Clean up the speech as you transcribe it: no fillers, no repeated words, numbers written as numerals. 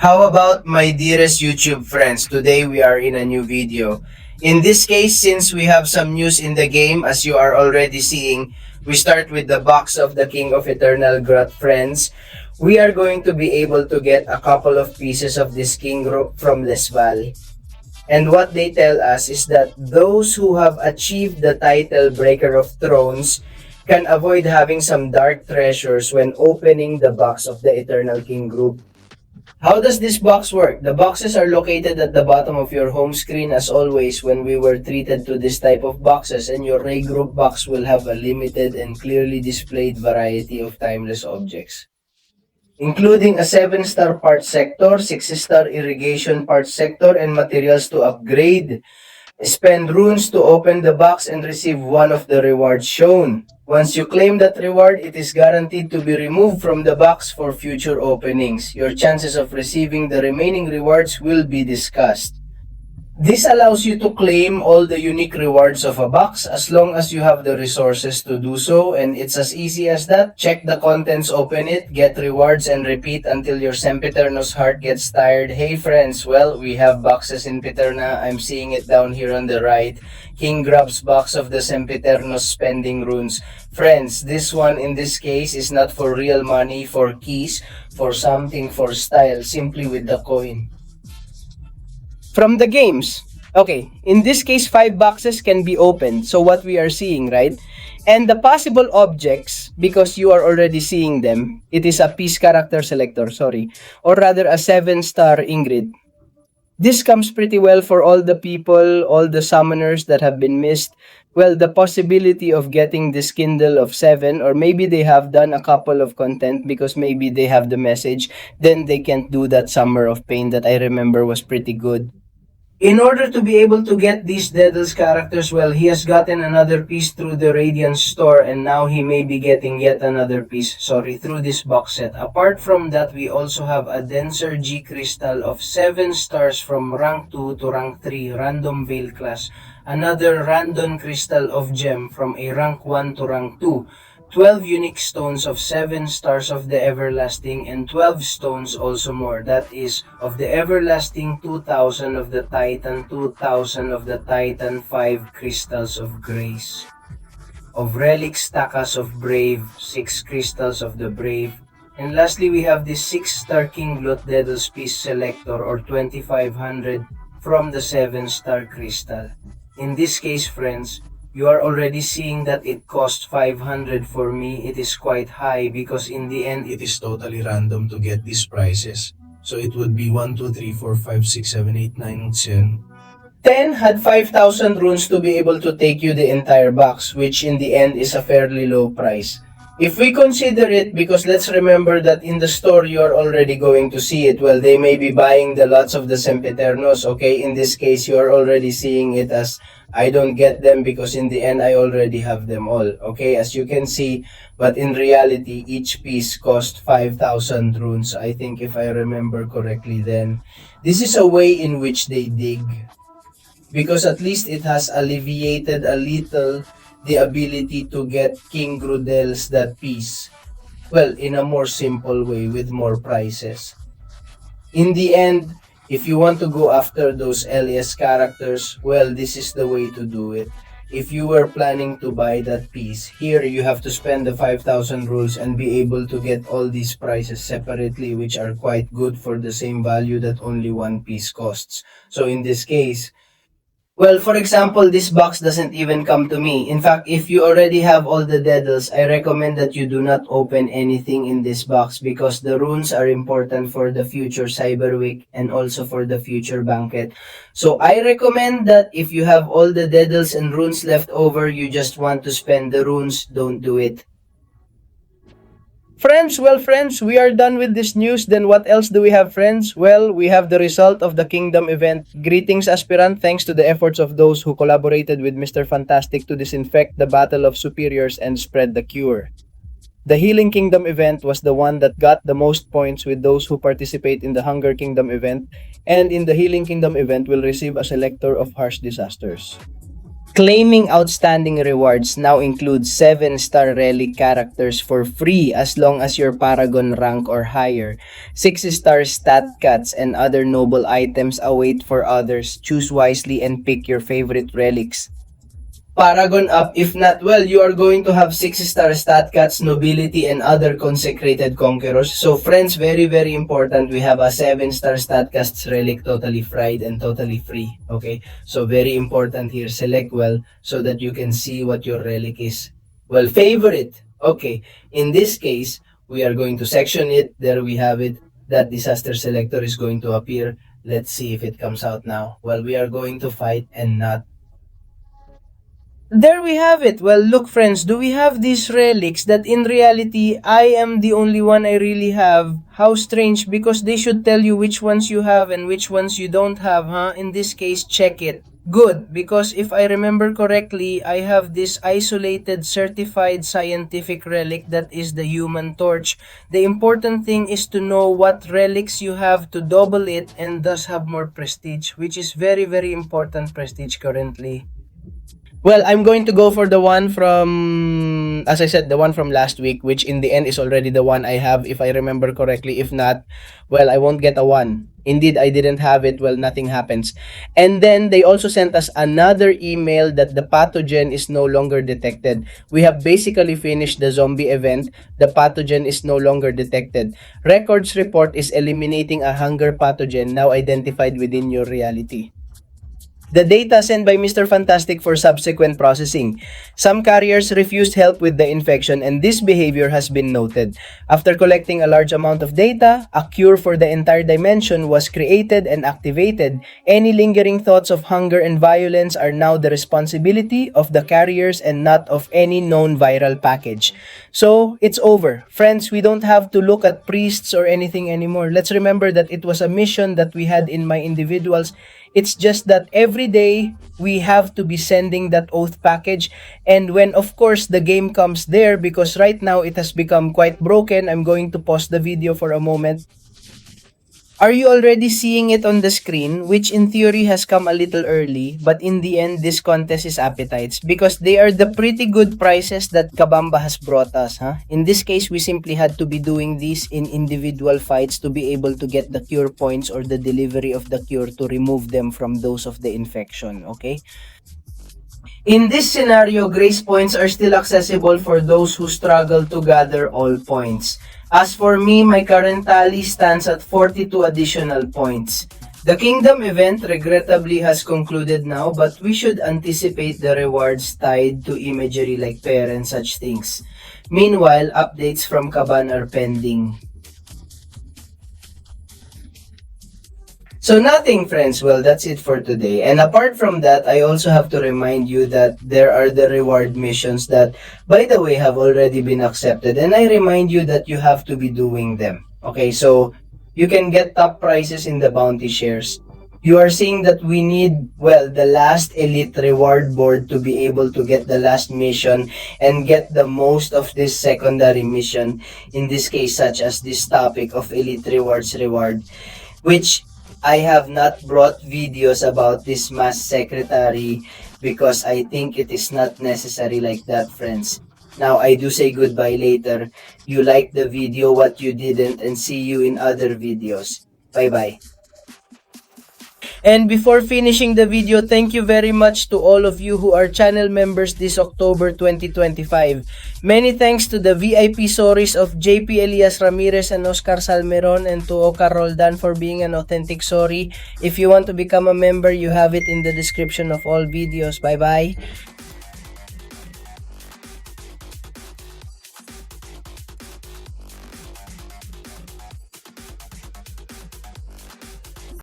How about my dearest YouTube friends? Today we are in a new video. In this case, since we have some news in the game, as you are already seeing, we start with the box of the King of Eternal GROOT friends. We are going to be able to get a couple of pieces of this King group from Lesval. And what they tell us is that those who have achieved the title Breaker of Thrones can avoid having some dark treasures when opening the box of the Eternal King group. How does this box work? The boxes are located at the bottom of your home screen as always when we were treated to this type of boxes, and your Ray Group box will have a limited and clearly displayed variety of timeless objects, including a 7-star parts sector, 6-star irrigation parts sector, and materials to upgrade. Spend runes to open the box and receive one of the rewards shown. Once you claim that reward, it is guaranteed to be removed from the box for future openings. Your chances of receiving the remaining rewards will be discussed. This allows you to claim all the unique rewards of a box as long as you have the resources to do so, and it's as easy as that. Check the contents, open it, get rewards, and repeat until your sempiterno's heart gets tired. Hey friends, well, we have boxes in Paterna. I'm seeing it down here on the right. King grabs box of the sempiterno's spending runes. Friends, this one in this case is not for real money, for keys, for something for style, simply with the coin. From the games, okay, in this case 5 boxes can be opened, so what we are seeing, right? And the possible objects, because you are already seeing them, it is a piece character selector, or rather a 7-star Ingrid. This comes pretty well for all the people, all the summoners that have been missed. Well, the possibility of getting this Kindle of 7, or maybe they have done a couple of content because maybe they have the message, then they can't do that Summer of Pain that I remember was pretty good. In order to be able to get these Daedalus characters, well, he has gotten another piece through the Radiance store, and now he may be getting yet another piece, through this box set. Apart from that, we also have a Denser G Crystal of 7 stars from rank 2 to rank 3 Random Veil class, another Random Crystal of Gem from a rank 1 to rank 2, 12 unique stones of 7 stars of the Everlasting, and 12 stones also more. That is, of the Everlasting, 2,000 of the Titan, 2,000 of the Titan, 5 crystals of Grace. Of Relic, Stackas of Brave, 6 crystals of the Brave. And lastly, we have this 6-star King Glut Daedalus Piece Selector, or 2,500 from the 7-star crystal. In this case, friends, you are already seeing that it cost 500 for me. It is quite high because in the end, it is totally random to get these prices. So it would be 1, 2, 3, 4, 5, 6, 7, 8, 9, 10. 10 had 5,000 runes to be able to take you the entire box, which in the end is a fairly low price. If we consider it, because let's remember that in the store you are already going to see it, well, they may be buying the lots of the Sempiternos, okay? In this case, you are already seeing it as, I don't get them because in the end, I already have them all, okay? As you can see, but in reality, each piece cost 5,000 runes, I think if I remember correctly then. This is a way in which they dig, because at least it has alleviated a little the ability to get King Grudel's that piece, well, in a more simple way with more prices. In the end, if you want to go after those LS characters, well, this is the way to do it. If you were planning to buy that piece, here you have to spend the 5,000 rules and be able to get all these prices separately, which are quite good for the same value that only one piece costs. So in this case, well, for example, this box doesn't even come to me. In fact, if you already have all the Daedals, I recommend that you do not open anything in this box because the runes are important for the future Cyber Week and also for the future banquet. So I recommend that if you have all the Daedals and runes left over, you just want to spend the runes, don't do it. Friends, we are done with this news. Then what else do we have, friends? Well, we have the result of the Kingdom event. Greetings, aspirant. Thanks to the efforts of those who collaborated with Mr. Fantastic to disinfect the Battle of Superiors and spread the cure. The Healing Kingdom event was the one that got the most points with those who participate in the Hunger Kingdom event, and in the Healing Kingdom event will receive a selector of Harsh Disasters. Claiming outstanding rewards now includes 7-star relic characters for free as long as your Paragon rank or higher. 6-star stat cuts and other noble items await for others. Choose wisely and pick your favorite relics. Paragon up. If not, well, you are going to have 6-star stat cuts, nobility, and other consecrated conquerors. So friends, very, very important. We have a 7-star stat cuts relic, totally fried and totally free. Okay, so very important here. Select well so that you can see what your relic is. Well, favorite. Okay, in this case, we are going to section it. There we have it. That disaster selector is going to appear. Let's see if it comes out now. Well, we are going to fight and not. There we have it. Well, look friends, do we have these relics that in reality, I am the only one I really have? How strange, because they should tell you which ones you have and which ones you don't have, huh? In this case, check it. Good, because if I remember correctly, I have this isolated certified scientific relic that is the Human Torch. The important thing is to know what relics you have to double it and thus have more prestige, which is very, very important prestige currently. Well, I'm going to go for the one from, as I said, the one from last week, which in the end is already the one I have, if I remember correctly. If not, well, I won't get a one. Indeed, I didn't have it. Well, nothing happens. And then they also sent us another email that the pathogen is no longer detected. We have basically finished the zombie event. The pathogen is no longer detected. Records report is eliminating a hunger pathogen now identified within your reality. The data sent by Mr. Fantastic for subsequent processing. Some carriers refused help with the infection and this behavior has been noted. After collecting a large amount of data, a cure for the entire dimension was created and activated. Any lingering thoughts of hunger and violence are now the responsibility of the carriers and not of any known viral package. So, it's over. Friends, we don't have to look at priests or anything anymore. Let's remember that it was a mission that we had in my individuals. It's just that every day we have to be sending that oath package, and when of course the game comes there, because right now it has become quite broken, I'm going to pause the video for a moment. Are you already seeing it on the screen, which in theory has come a little early, but in the end this contest is appetites because they are the pretty good prices that Kabamba has brought us, huh? In this case, we simply had to be doing these in individual fights to be able to get the cure points or the delivery of the cure to remove them from those of the infection, okay? In this scenario, grace points are still accessible for those who struggle to gather all points. As for me, my current tally stands at 42 additional points. The Kingdom event regrettably has concluded now, but we should anticipate the rewards tied to imagery like pair and such things. Meanwhile, updates from Kaban are pending. So nothing friends, well that's it for today. And apart from that, I also have to remind you that there are the reward missions that, by the way, have already been accepted. And I remind you that you have to be doing them. Okay, so you can get top prizes in the bounty shares. You are seeing that we need, well, the last elite reward board to be able to get the last mission and get the most of this secondary mission. In this case, such as this topic of elite rewards reward, which I have not brought videos about this mass secretary because I think it is not necessary like that, friends. Now, I do say goodbye later. You like the video, what you didn't, and see you in other videos. Bye-bye. And before finishing the video, thank you very much to all of you who are channel members this October 2025. Many thanks to the VIP Soris of JP Elias Ramirez and Oscar Salmeron and to Ocar Roldan for being an authentic Sori. If you want to become a member, you have it in the description of all videos. Bye-bye.